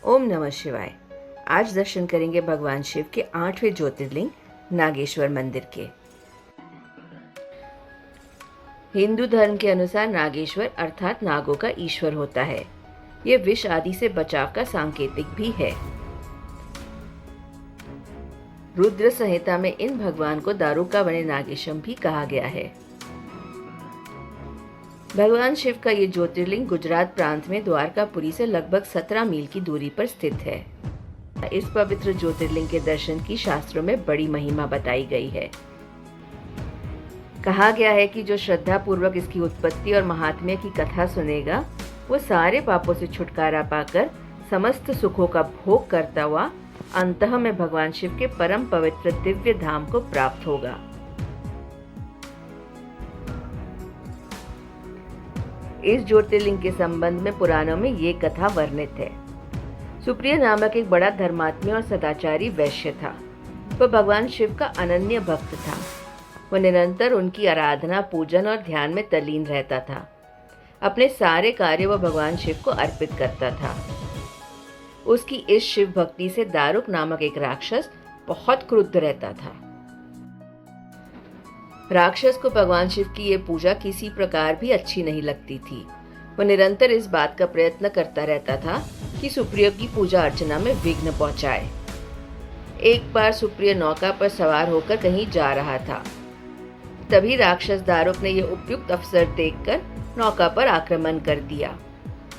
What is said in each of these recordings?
ओम नमः शिवाय। आज दर्शन करेंगे भगवान शिव के 8वें ज्योतिर्लिंग नागेश्वर मंदिर के। हिंदू धर्म के अनुसार नागेश्वर अर्थात नागों का ईश्वर होता है। ये विष आदि से बचाव का सांकेतिक भी है। रुद्र संहिता में इन भगवान को दारुका वने नागेशम भी कहा गया है। भगवान शिव का ये ज्योतिर्लिंग गुजरात प्रांत में द्वारकापुरी से लगभग 17 मील की दूरी पर स्थित है। इस पवित्र ज्योतिर्लिंग के दर्शन की शास्त्रों में बड़ी महिमा बताई गई है। कहा गया है कि जो श्रद्धा पूर्वक इसकी उत्पत्ति और महात्म्य की कथा सुनेगा, वो सारे पापों से छुटकारा पाकर समस्त सुखों का भोग करता हुआ अंतः में भगवान शिव के परम पवित्र दिव्य धाम को प्राप्त होगा। इस ज्योतिर्लिंग के संबंध में पुराणों में ये कथा वर्णित है। सुप्रिय नामक एक बड़ा धर्मात्मा और सदाचारी वैश्य था। वह भगवान शिव का अनन्य भक्त था। वह निरंतर उनकी आराधना, पूजन और ध्यान में तल्लीन रहता था। अपने सारे कार्य वह भगवान शिव को अर्पित करता था। उसकी इस शिव भक्ति से दारुक नामक एक राक्षस बहुत क्रुद्ध रहता था। राक्षस को भगवान शिव की ये पूजा किसी प्रकार भी अच्छी नहीं लगती थी। वह निरंतर इस बात का प्रयत्न करता रहता था कि सुप्रिय की पूजा अर्चना में विघ्न पहुंचाए। एक बार सुप्रिय नौका पर सवार होकर कहीं जा रहा था। तभी राक्षस दारुक ने यह उपयुक्त अवसर देखकर नौका पर आक्रमण कर दिया।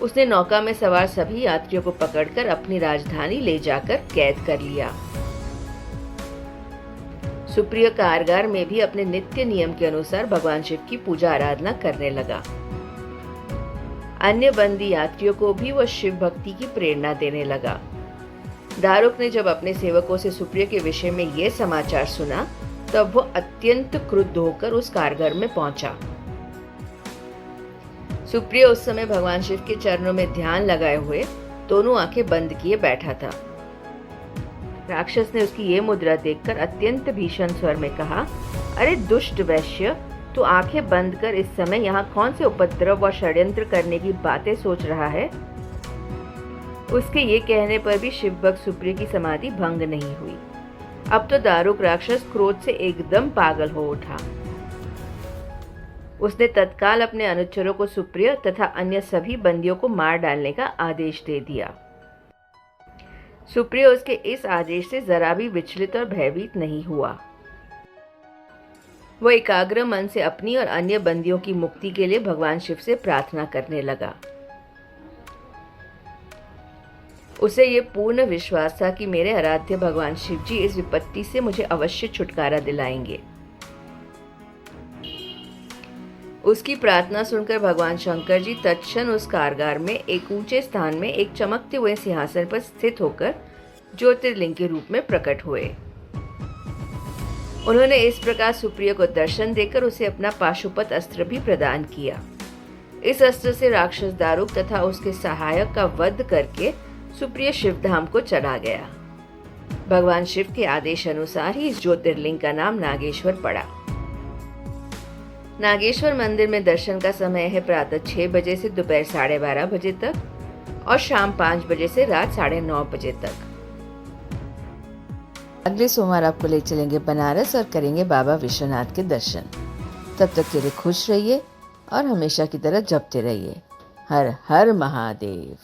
उसने नौका में सवार सभी यात्रियों को पकड़कर अपनी राजधानी ले जाकर कैद कर लिया। सुप्रिय कारगार में भी अपने नित्य नियम के अनुसार भगवान शिव की पूजा आराधना करने लगा। अन्य बंदी यात्रियों को भी वह शिव भक्ति की प्रेरणा देने लगा। दारुक ने जब अपने सेवकों से सुप्रिय के विषय में यह समाचार सुना, तब वह अत्यंत क्रुद्ध होकर उस कारगर में पहुंचा। सुप्रिय उस समय भगवान शिव के चरणों में ध्यान लगाए हुए दोनों आंखें बंद किए बैठा था। राक्षस ने उसकी ये मुद्रा देखकर अत्यंत भीषण स्वर में कहा, अरे दुष्ट वैश्य, तू आंखें बंद कर इस समय यहाँ कौन से उपद्रव और षड्यंत्र करने की बातें सोच रहा है। उसके ये कहने पर भी शिवभक्त सुप्रिय की समाधि भंग नहीं हुई। अब तो दारुक राक्षस क्रोध से एकदम पागल हो उठा। उसने तत्काल अपने अनुचरों को सुप्रिय तथा अन्य सभी बंदियों को मार डालने का आदेश दे दिया। सुप्रिय उसके इस आदेश से जरा भी विचलित और भयभीत नहीं हुआ। वह एकाग्र मन से अपनी और अन्य बंदियों की मुक्ति के लिए भगवान शिव से प्रार्थना करने लगा। उसे ये पूर्ण विश्वास था कि मेरे आराध्य भगवान शिव जी इस विपत्ति से मुझे अवश्य छुटकारा दिलाएंगे। उसकी प्रार्थना सुनकर भगवान शंकर जी तत्क्षण उस कारगार में एक ऊंचे स्थान में एक चमकते हुए सिंहासन पर स्थित होकर ज्योतिर्लिंग के रूप में प्रकट हुए। उन्होंने इस प्रकार सुप्रिय को दर्शन देकर उसे अपना पाशुपत अस्त्र भी प्रदान किया। इस अस्त्र से राक्षस दारुक तथा उसके सहायक का वध करके सुप्रिय शिवधाम को चला गया। भगवान शिव के आदेश अनुसार ही इस ज्योतिर्लिंग का नाम नागेश्वर पड़ा। नागेश्वर मंदिर में दर्शन का समय है प्रातः 6 बजे से दोपहर 12:30 बजे तक और शाम 5 बजे से रात 9:30 बजे तक। अगले सोमवार आपको ले चलेंगे बनारस और करेंगे बाबा विश्वनाथ के दर्शन। तब तक के लिए खुश रहिए और हमेशा की तरह जपते रहिए। हर हर महादेव।